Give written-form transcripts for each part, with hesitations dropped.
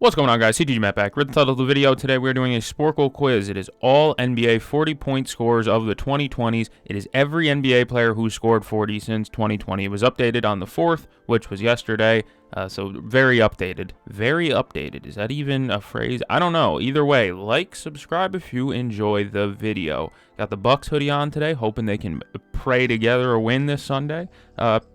What's going on, guys? CTG Matt back. Read the title of the video. Today we're doing a sporcle quiz. It is all NBA 40-point scores of the 2020s. It is every NBA player who scored 40 since 2020. It was updated on the 4th, which was yesterday, so very updated. Very updated. Is that even a phrase? I don't know. Either way, like, subscribe if you enjoy the video. Got the Bucks hoodie on today, hoping they can pray together or win this Sunday.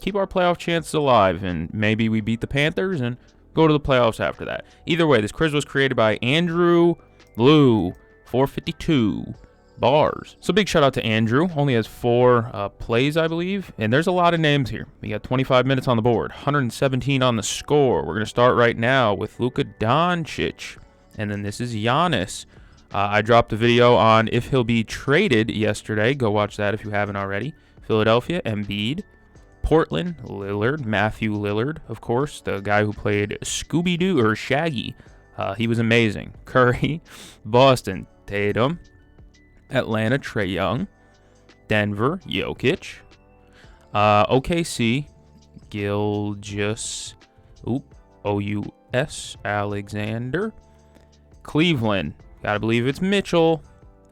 Keep our playoff chances alive, and maybe we beat the Panthers and go to the playoffs after that. Either way, this quiz was created by Andrew Lou, 452 bars. So big shout out to Andrew. Only has 4 plays, I believe. And there's a lot of names here. We got 25 minutes on the board, 117 on the score. We're going to start right now with Luka Doncic. And then this is Giannis. I dropped a video on if he'll be traded yesterday. Go watch that if you haven't already. Philadelphia, Embiid. Portland, Lillard, Matthew Lillard, of course, the guy who played Scooby-Doo or Shaggy. He was amazing. Curry, Boston, Tatum, Atlanta, Trae Young, Denver, Jokic, OKC, Gilgeous, O-U-S, Alexander, Cleveland, gotta believe it's Mitchell,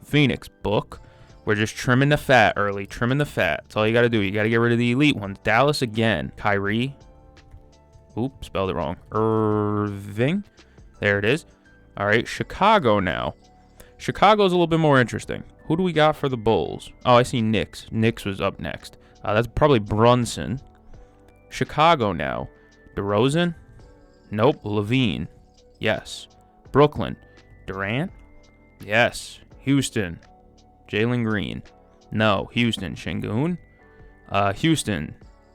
Phoenix, Book. We're just trimming the fat early, trimming the fat. That's all you got to do. You got to get rid of the elite ones. Dallas again. Kyrie. Spelled it wrong. Irving. There it is. All right, Chicago now. Chicago's a little bit more interesting. Who do we got for the Bulls? Oh, I see Knicks. Knicks was up next. That's probably Brunson. Chicago now. DeRozan. Nope. Levine. Yes. Brooklyn. Durant. Yes. Houston. Jalen Green. No. Houston. Şengün. Houston.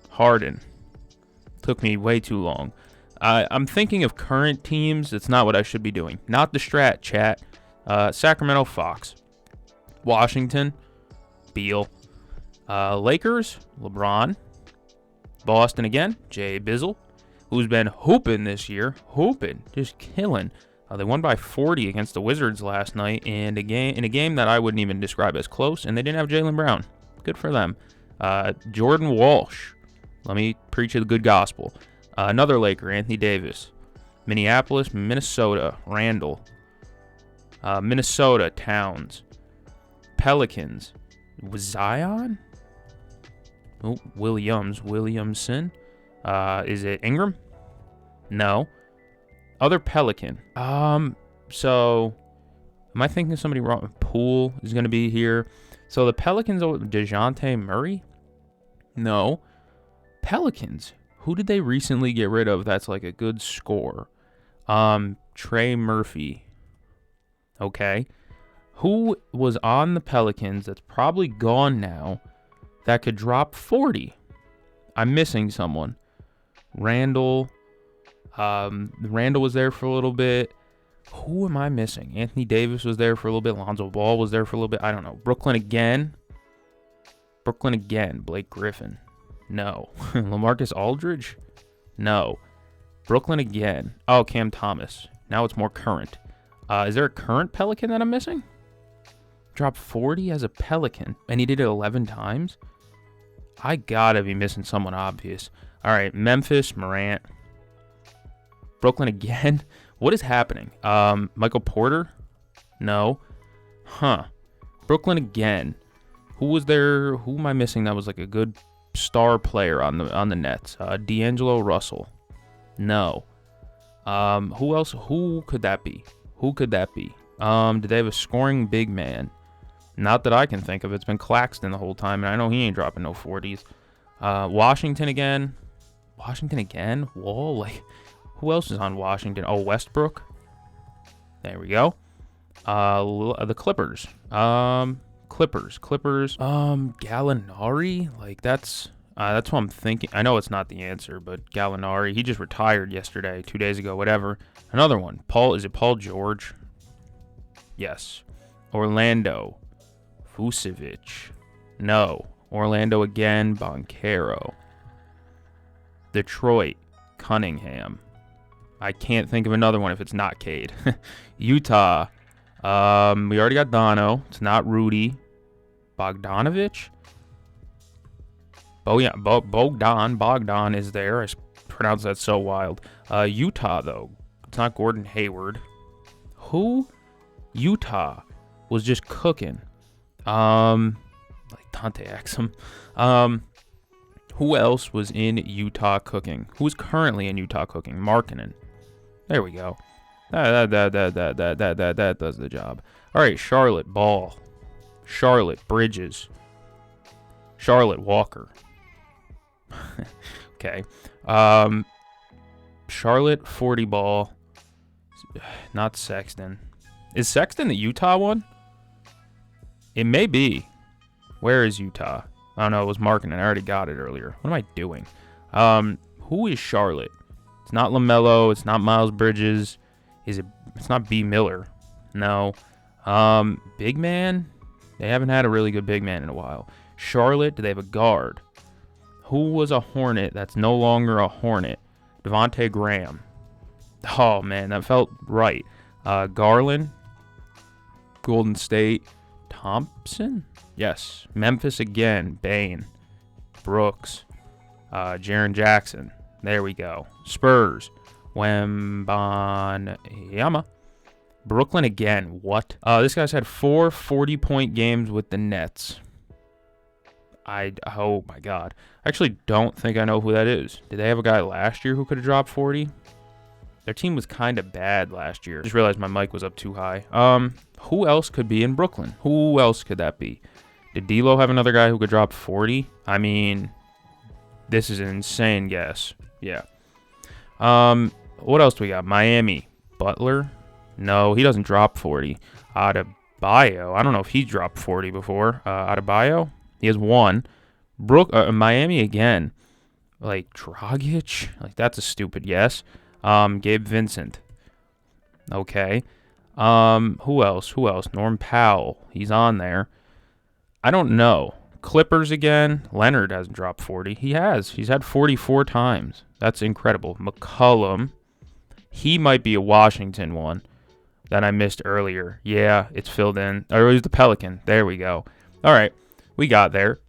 Harden. Took me way too long. I'm thinking of current teams. That's not what I should be doing. Not the strat, chat. Sacramento. Fox. Washington. Beal. Lakers. LeBron. Boston again. Jay Bizzle, who's been hooping this year. Hooping. Just killing. They won by 40 against the Wizards last night in a game that I wouldn't even describe as close, and they didn't have Jaylen Brown. Good for them. Jordan Walsh. Let me preach the good gospel. Another Laker, Anthony Davis. Minneapolis, Minnesota, Randall. Minnesota, Towns. Pelicans. Was Zion? Williamson. Is it Ingram? No. Other Pelican. So am I thinking of somebody wrong? Poole is going to be here. So the Pelicans, DeJounte Murray? No. Pelicans. Who did they recently get rid of that's like a good score? Trey Murphy. Okay. Who was on the Pelicans that's probably gone now that could drop 40? I'm missing someone. Randall was there for a little bit. Who am I missing? Anthony Davis was there for a little bit. Lonzo Ball was there for a little bit. I don't know. Brooklyn again. Blake Griffin. No. LaMarcus Aldridge. No. Brooklyn again. Oh, Cam Thomas. Now it's more current. Is there a current Pelican that I'm missing? Dropped 40 as a Pelican, and he did it 11 times? I gotta be missing someone obvious. All right, Memphis, Morant. Brooklyn again? What is happening? Michael Porter? No. Brooklyn again. Who was there? Who am I missing that was like a good star player on the Nets? D'Angelo Russell. No. Who else? Who could that be? Did they have a scoring big man? Not that I can think of. It's been Claxton the whole time, and I know he ain't dropping no 40s. Washington again? Whoa, like... Who else is on Washington? Oh, Westbrook. There we go. The Clippers. Gallinari. Like that's what I'm thinking. I know it's not the answer, but Gallinari. He just retired yesterday, 2 days ago, whatever. Another one. Is it Paul George? Yes. Orlando. Vucevic. No. Orlando again. Boncaro. Detroit. Cunningham. I can't think of another one if it's not Cade. Utah. We already got Dono. It's not Rudy. Bogdanovich? Oh, yeah. Bogdan is there. I pronounced that so wild. Utah, though. It's not Gordon Hayward. Who? Utah was just cooking. Like Dante Exum. Who else was in Utah cooking? Who's currently in Utah cooking? Markkanen. There we go. That does the job. All right, Charlotte Ball. Charlotte Bridges. Charlotte Walker. Okay. Charlotte 40 Ball. Not Sexton. Is Sexton the Utah one? It may be. Where is Utah? I don't know. It was Markkanen. I already got it earlier. What am I doing? Who is Charlotte? It's not LaMelo. It's not Miles Bridges. Is it? It's not B. Miller. No. Big man? They haven't had a really good big man in a while. Charlotte, do they have a guard? Who was a Hornet that's no longer a Hornet? Devontae Graham. Oh, man, that felt right. Garland. Golden State. Thompson? Yes. Memphis again. Bane. Brooks. Jaren Jackson. There we go. Spurs. Wembanyama. Brooklyn again. What? This guy's had 4 40-point games with the Nets. Oh my God. I actually don't think I know who that is. Did they have a guy last year who could have dropped 40? Their team was kind of bad last year. Just realized my mic was up too high. Who else could be in Brooklyn? Who else could that be? Did D'Lo have another guy who could drop 40? I mean, this is an insane guess. Yeah. What else do we got? Miami. Butler? No, he doesn't drop 40. Adebayo. I don't know if he dropped 40 before. Adebayo? He has 1. Miami again. Like, Dragic? Like, that's a stupid yes. Gabe Vincent. Okay. Who else? Norm Powell. He's on there. I don't know. Clippers again. Leonard hasn't dropped 40. He has. He's had 44 times. That's incredible. McCollum. He might be a Washington one that I missed earlier. Yeah, it's filled in. Or it was the Pelican. There we go. All right. We got there.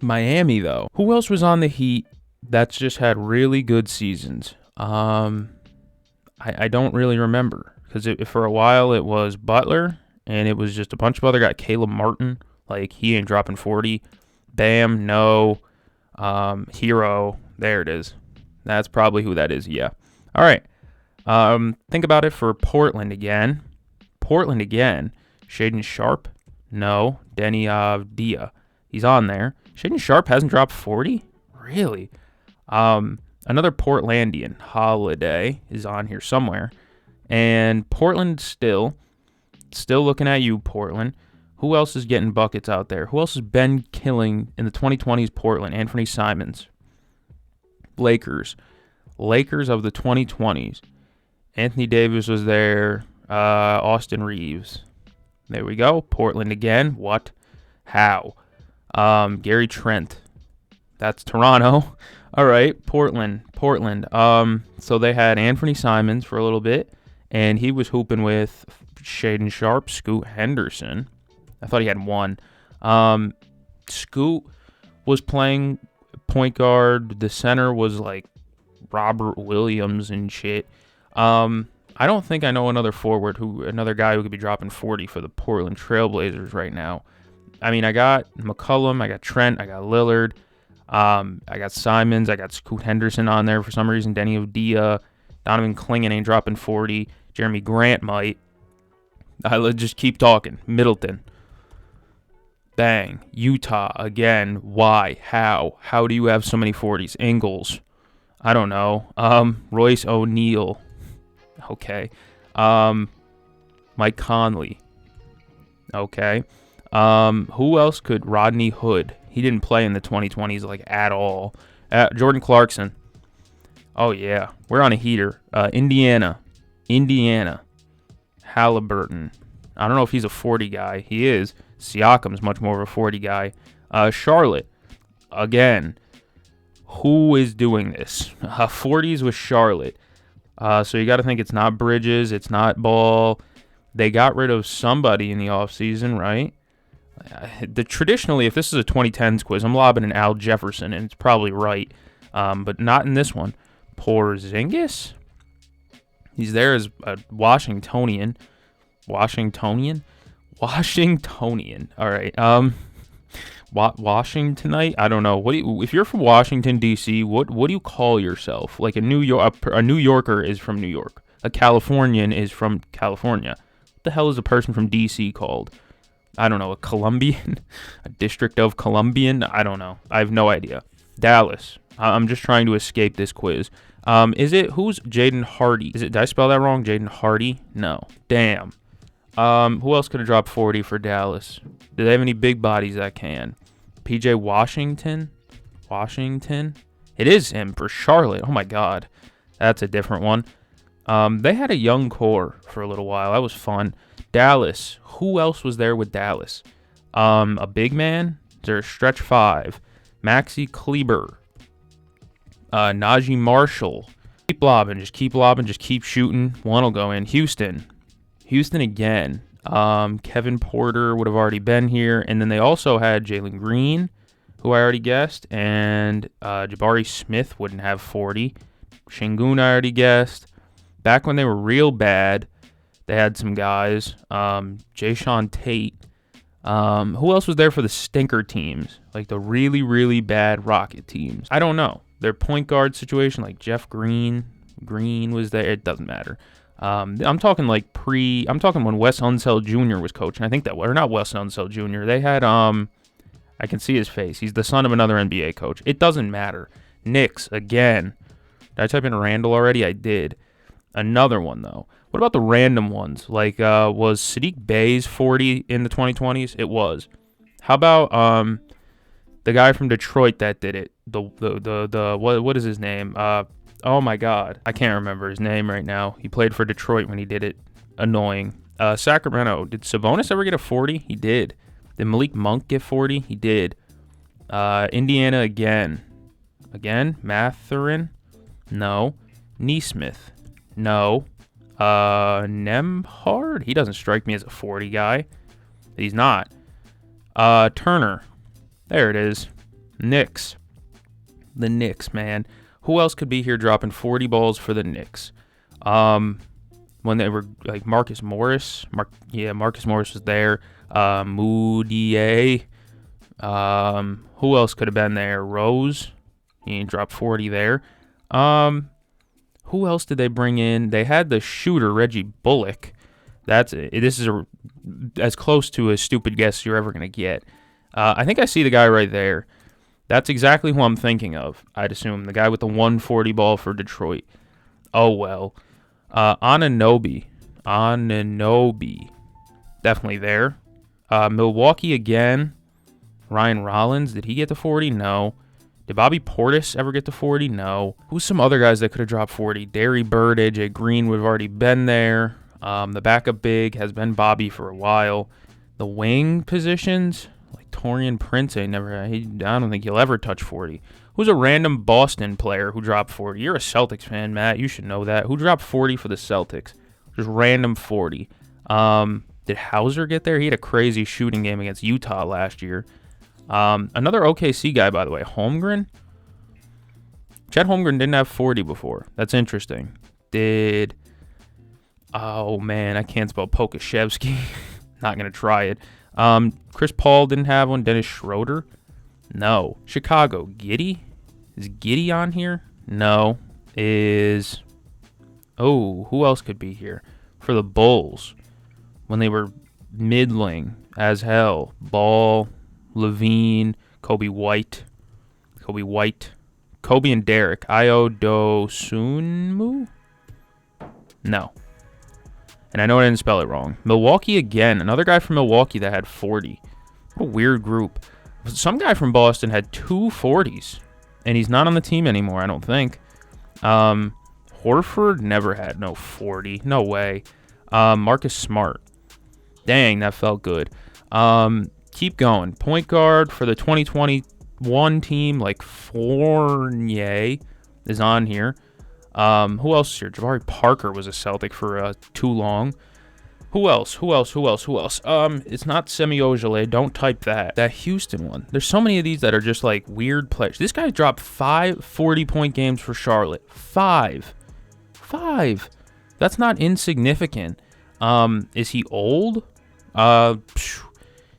Miami, though. Who else was on the Heat that's just had really good seasons? I don't really remember. Because for a while it was Butler, and it was just a bunch of other guys. Caleb Martin, like, he ain't dropping 40. Bam, no. Hero, there it is. That's probably who that is, yeah. All right. Think about it for Portland again. Shaden Sharp, no. Denny Avdia, he's on there. Shaden Sharp hasn't dropped 40? Really? Another Portlandian, Holiday, is on here somewhere. And Portland still looking at you, Portland. Who else is getting buckets out there? Who else has been killing in the 2020s Portland? Anthony Simons. Lakers of the 2020s. Anthony Davis was there. Austin Reeves. There we go. Portland again. What? How? Gary Trent. That's Toronto. All right. Portland. So they had Anthony Simons for a little bit, and he was hooping with Shaden Sharp, Scoot Henderson. I thought he had 1. Scoot was playing point guard. The center was like Robert Williams and shit. I don't think I know another guy who could be dropping 40 for the Portland Trailblazers right now. I mean, I got McCollum, I got Trent, I got Lillard, I got Simons, I got Scoot Henderson on there for some reason. Denny Avdia, Donovan Clingan ain't dropping 40. Jeremy Grant might. Let's just keep talking. Middleton. Bang. Utah again. Why? How? How do you have so many 40s? Ingles. I don't know. Royce O'Neal. Okay. Mike Conley. Okay. Who else could? Rodney Hood. He didn't play in the 2020s like at all. Jordan Clarkson. Oh yeah, we're on a heater. Indiana. Halliburton. I don't know if he's a 40 guy. He is. Siakam's much more of a 40 guy. Charlotte. Again. Who is doing this? 40s with Charlotte. So you got to think it's not Bridges. It's not Ball. They got rid of somebody in the offseason, right? Traditionally, if this is a 2010s quiz, I'm lobbing an Al Jefferson, and it's probably right. But not in this one. Porzingis? He's there as a Washingtonian. Washingtonian. All right. Washingtonite. I don't know. If you're from Washington D.C., what do you call yourself? Like a New Yorker is from New York. A Californian is from California. What the hell is a person from D.C. called? I don't know. A Colombian, a District of Columbian. I don't know. I have no idea. Dallas. I'm just trying to escape this quiz. Who's Jaden Hardy? Did I spell that wrong? Jaden Hardy? No. Damn. Who else could have dropped 40 for Dallas? Do they have any big bodies that can? PJ Washington? It is him for Charlotte. Oh my God. That's a different one. They had a young core for a little while. That was fun. Dallas. Who else was there with Dallas? A big man? Is there a stretch 5? Maxi Kleber. Najee Marshall. Keep lobbing. Just keep shooting. One will go in. Houston again. Kevin Porter would have already been here. And then they also had Jalen Green, who I already guessed. And Jabari Smith wouldn't have 40. Şengün I already guessed. Back when they were real bad, they had some guys. Jayshawn Tate. Who else was there for the stinker teams? Like the really, really bad Rocket teams? I don't know. Their point guard situation, like Jeff Green. Green was there. It doesn't matter. I'm talking when Wes Unseld Jr. was coaching. I think not Wes Unseld Jr. They had, I can see his face. He's the son of another NBA coach. It doesn't matter. Knicks, again. Did I type in Randall already? I did. Another one, though. What about the random ones? Like, was Sadiq Bey's 40 in the 2020s? It was. How about, the guy from Detroit that did it? What is his name? Oh my God, I can't remember his name right now. He played for Detroit when he did it. Annoying. Sacramento. Did Sabonis ever get a 40? He did. Did Malik Monk get 40? He did. Indiana again. Matherin? No. Neesmith? No. Nembhard? He doesn't strike me as a 40 guy. He's not. Turner. There it is. Knicks. The Knicks, man. Who else could be here dropping 40 balls for the Knicks? When they were like Marcus Morris. Marcus Morris was there. Moutier. Who else could have been there? Rose. He dropped 40 there. Who else did they bring in? They had the shooter, Reggie Bullock. This is as close to a stupid guess you're ever going to get. I think I see the guy right there. That's exactly who I'm thinking of, I'd assume. The guy with the 140 ball for Detroit. Oh, well. Anunoby. Definitely there. Milwaukee again. Ryan Rollins. Did he get to 40? No. Did Bobby Portis ever get to 40? No. Who's some other guys that could have dropped 40? Derry Bird, AJ Green would have already been there. The backup big has been Bobby for a while. The wing positions, like Taurean Prince, I don't think he'll ever touch 40. Who's a random Boston player who dropped 40? You're a Celtics fan, Matt. You should know that. Who dropped 40 for the Celtics? Just random 40. Did Hauser get there? He had a crazy shooting game against Utah last year. Another OKC guy, by the way, Holmgren. Chet Holmgren didn't have 40 before. That's interesting. Oh man, I can't spell Pokashevsky. Not gonna try it. Chris Paul didn't have one. Dennis Schroeder. No. Chicago. Giddey. Is Giddey on here? No. Who else could be here? For the Bulls, when they were middling as hell. Ball, Levine, Kobe White, Kobe and Derek. Ayodosunmu? No. And I know I didn't spell it wrong. Milwaukee again. Another guy from Milwaukee that had 40. What a weird group. Some guy from Boston had 2 40s. And he's not on the team anymore, I don't think. Horford never had no 40. No way. Marcus Smart. Dang, that felt good. Keep going. Point guard for the 2021 team, like Fournier is on here. Who else is here? Jabari Parker was a Celtic for too long. Who else? It's not Semi Ojeleye. Don't type that. That Houston one. There's so many of these that are just like weird players. This guy dropped 5 40-point games for Charlotte. 5. That's That's not insignificant. Is he old? Did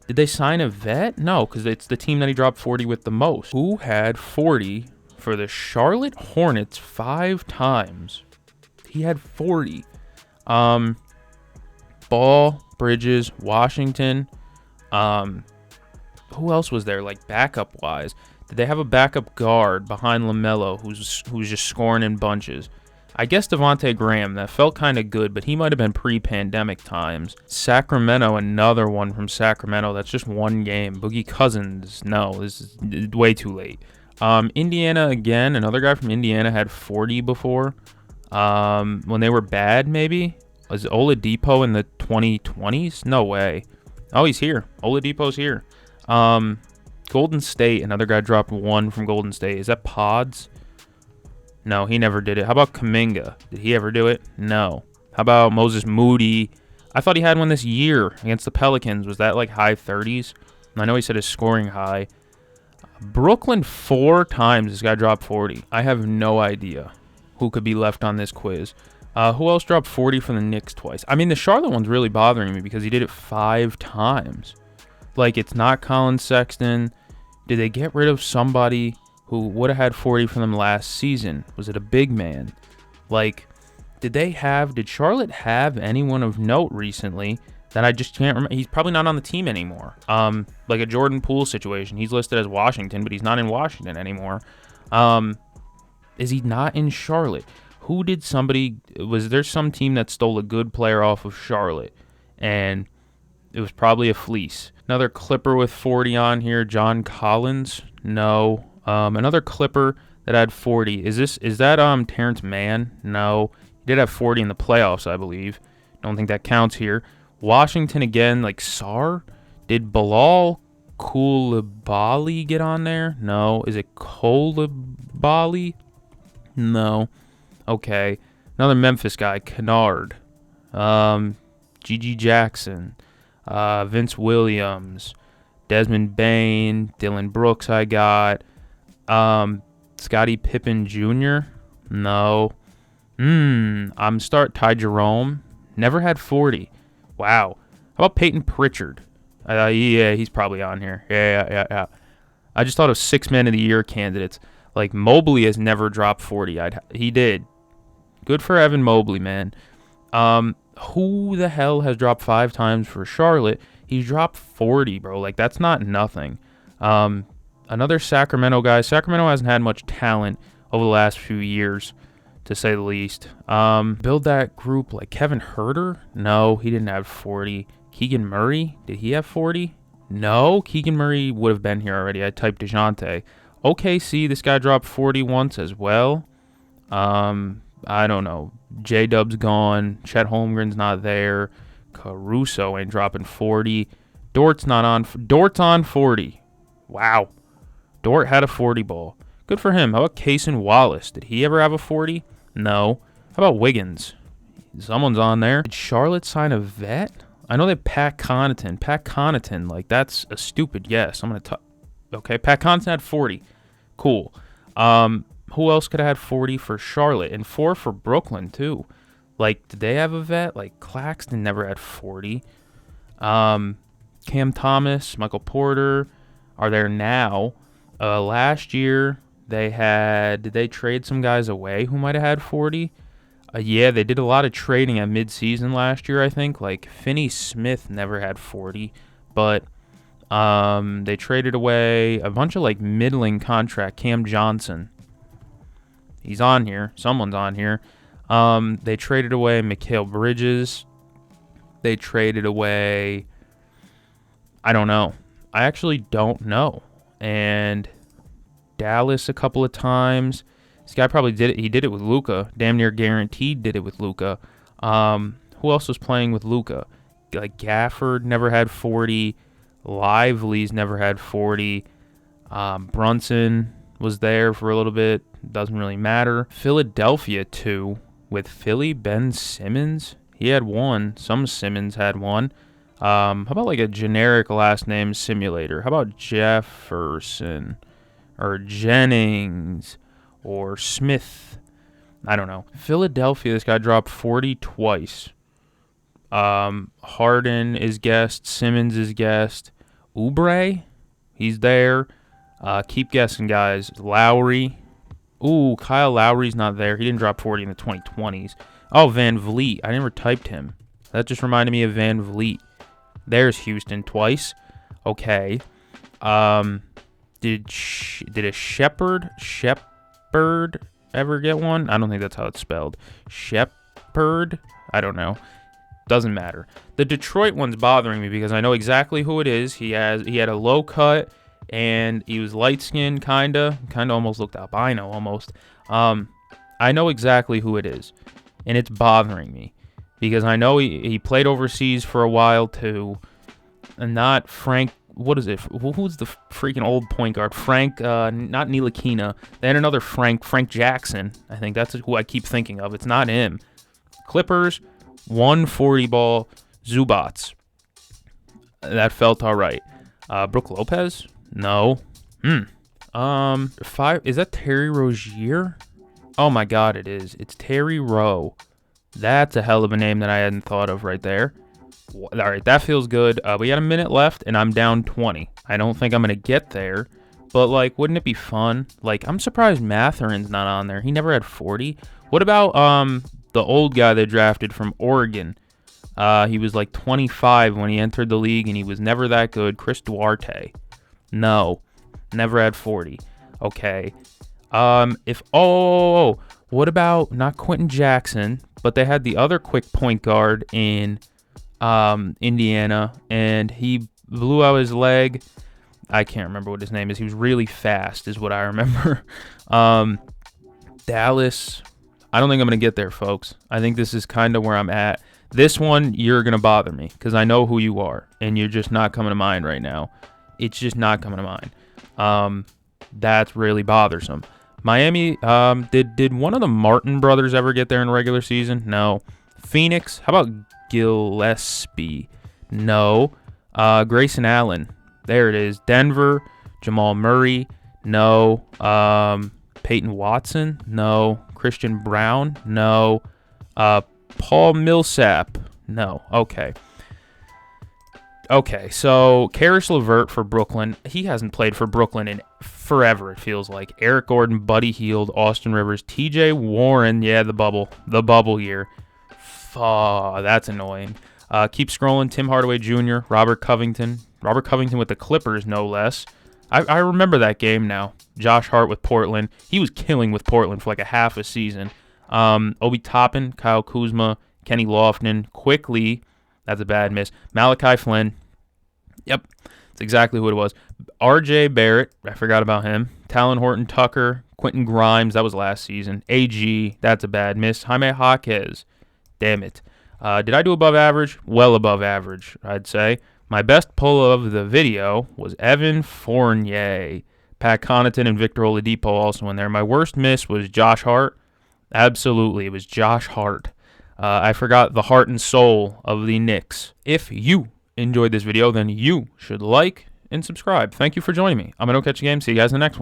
they sign a vet? No, because it's the team that he dropped 40 with the most. Who had 40 for the Charlotte Hornets 5 times? He had 40. Ball, Bridges, Washington. Who else was there, like, backup-wise? Did they have a backup guard behind LaMelo who's just scoring in bunches? I guess Devontae Graham. That felt kind of good, but he might have been pre-pandemic times. Sacramento, another one from Sacramento. That's just one game. Boogie Cousins. No, this is way too late. Indiana, again. Another guy from Indiana had 40 before. When they were bad, maybe? Was Oladipo in the 2020s? No way. Oh, he's here. Oladipo's here. Golden State. Another guy dropped 1 from Golden State. Is that Pods? No, he never did it. How about Kuminga? Did he ever do it? No. How about Moses Moody? I thought he had one this year against the Pelicans. Was that like high 30s? I know he said his scoring high. Brooklyn 4 times this guy dropped 40. I have no idea who could be left on this quiz. Who else dropped 40 for the Knicks twice? I mean, the Charlotte one's really bothering me because he did it 5 times. Like, it's not Colin Sexton. Did they get rid of somebody who would have had 40 for them last season? Was it a big man? Like, did Charlotte have anyone of note recently that I just can't remember? He's probably not on the team anymore. Like a Jordan Poole situation. He's listed as Washington, but he's not in Washington anymore. Is he not in Charlotte? Was there some team that stole a good player off of Charlotte? And it was probably a fleece. Another Clipper with 40 on here, John Collins. No. Another Clipper that had 40. Is that Terrence Mann? No. He did have 40 in the playoffs, I believe. Don't think that counts here. Washington again, like Sar. Did Bilal Coulibaly get on there? No. Is it Coulibaly? No. Okay. Another Memphis guy, Kennard. Gigi Jackson. Vince Williams. Desmond Bain. Dylan Brooks I got. Scottie Pippen Jr. No. Ty Jerome. Never had 40. Wow. How about Peyton Pritchard? Yeah, he's probably on here. Yeah. I just thought of 6 Man of the Year candidates. Like, Mobley has never dropped 40. He did. Good for Evan Mobley, man. Who the hell has dropped 5 times for Charlotte? He's dropped 40, bro. Like, that's not nothing. Another Sacramento guy. Sacramento hasn't had much talent over the last few years, to say the least. Build that group like Kevin Huerter? No, he didn't have 40. Keegan Murray? Did he have 40? No, Keegan Murray would have been here already. I typed DeJounte. OKC, this guy dropped 40 once as well. I don't know. J-Dub's gone. Chet Holmgren's not there. Caruso ain't dropping 40. Dort's on 40. Wow. Dort had a 40 ball. Good for him. How about Cason Wallace? Did he ever have a 40? No. How about Wiggins? Someone's on there. Did Charlotte sign a vet? I know they have Pat Connaughton. Pat Connaughton, like, that's a stupid yes. Okay, Pat Connaughton had 40. Cool. Who else could have had 40 for Charlotte? And 4 for Brooklyn, too. Like, did they have a vet? Like, Claxton never had 40. Cam Thomas, Michael Porter are there now. Last year, did they trade some guys away who might have had 40? Yeah, they did a lot of trading at midseason last year, I think. Like, Finney Smith never had 40, but they traded away a bunch of, like, middling contract. Cam Johnson. He's on here. Someone's on here. They traded away Mikal Bridges. They traded away... I don't know. I actually don't know. And Dallas a couple of times. This guy probably did it. He did it with Luka. Damn near guaranteed did it with Luka. Who else was playing with Luka? Like Gafford never had 40. Lively's never had 40. Brunson was there for a little bit. Doesn't really matter. Philadelphia, too. With Philly, Ben Simmons. He had 1. Some Simmons had 1. How about like a generic last name simulator? How about Jefferson or Jennings or Smith I don't know. Philadelphia, this guy dropped 40 twice. Harden is guest. Simmons is guest. Oubre, he's there. Keep guessing, guys. Lowry. Ooh, Kyle Lowry's not there. He didn't drop 40 in the 2020s. Oh, Van Vliet. I never typed him. That just reminded me of Van Vliet. There's Houston twice. Okay. Did a Shepherd ever get one? I don't think that's how it's spelled. Shepherd? I don't know. Doesn't matter. The Detroit one's bothering me because I know exactly who it is. He had a low cut and he was light skinned, kinda almost looked albino almost. I know exactly who it is, and it's bothering me because I know he played overseas for a while too, and not Frank. What is it? Who's the freaking old point guard? Frank, not Ntilikina. They had another Frank Jackson. I think that's who I keep thinking of. It's not him. Clippers, 140 ball, Zubats. That felt all right. Brook Lopez? No. Is that Terry Rozier? Oh my God, it is. It's Terry Rowe. That's a hell of a name that I hadn't thought of right there. All right, that feels good. We got a minute left, and I'm down 20. I don't think I'm going to get there, but, like, wouldn't it be fun? Like, I'm surprised Matherin's not on there. He never had 40. What about the old guy they drafted from Oregon? He was, like, 25 when he entered the league, and he was never that good. Chris Duarte. No, never had 40. Okay. What about not Quentin Jackson, but they had the other quick point guard in Indiana, and he blew out his leg. I can't remember what his name is. He was really fast is what I remember. Dallas, I don't think I'm going to get there, folks. I think this is kind of where I'm at. This one, you're going to bother me because I know who you are, and you're just not coming to mind right now. It's just not coming to mind. That's really bothersome. Miami, did one of the Martin brothers ever get there in the regular season? No. Phoenix, how about Gillespie? No. Grayson Allen. There it is. Denver. Jamal Murray. No. Peyton Watson. No. Christian Brown. No. Paul Millsap. No. Okay. So Karis LeVert for Brooklyn. He hasn't played for Brooklyn in forever, it feels like. Eric Gordon, Buddy Hield, Austin Rivers, TJ Warren. Yeah, the bubble year. That's annoying. Keep scrolling. Tim Hardaway Jr., Robert Covington with the Clippers, no less. I remember that game now. Josh Hart with Portland. He was killing with Portland for like a half a season. Obi Toppin, Kyle Kuzma, Kenny Lofton, Quickly. That's a bad miss. Malachi Flynn. Yep, that's exactly who it was. R.J. Barrett. I forgot about him. Talon Horton Tucker. Quentin Grimes. That was last season. A.G. That's a bad miss. Jaime Jaquez. Damn it. Did I do above average? Well above average, I'd say. My best pull of the video was Evan Fournier. Pat Connaughton and Victor Oladipo also in there. My worst miss was Josh Hart. Absolutely, it was Josh Hart. I forgot the heart and soul of the Knicks. If you enjoyed this video, then you should like and subscribe. Thank you for joining me. I'm going to catch you game. See you guys in the next one.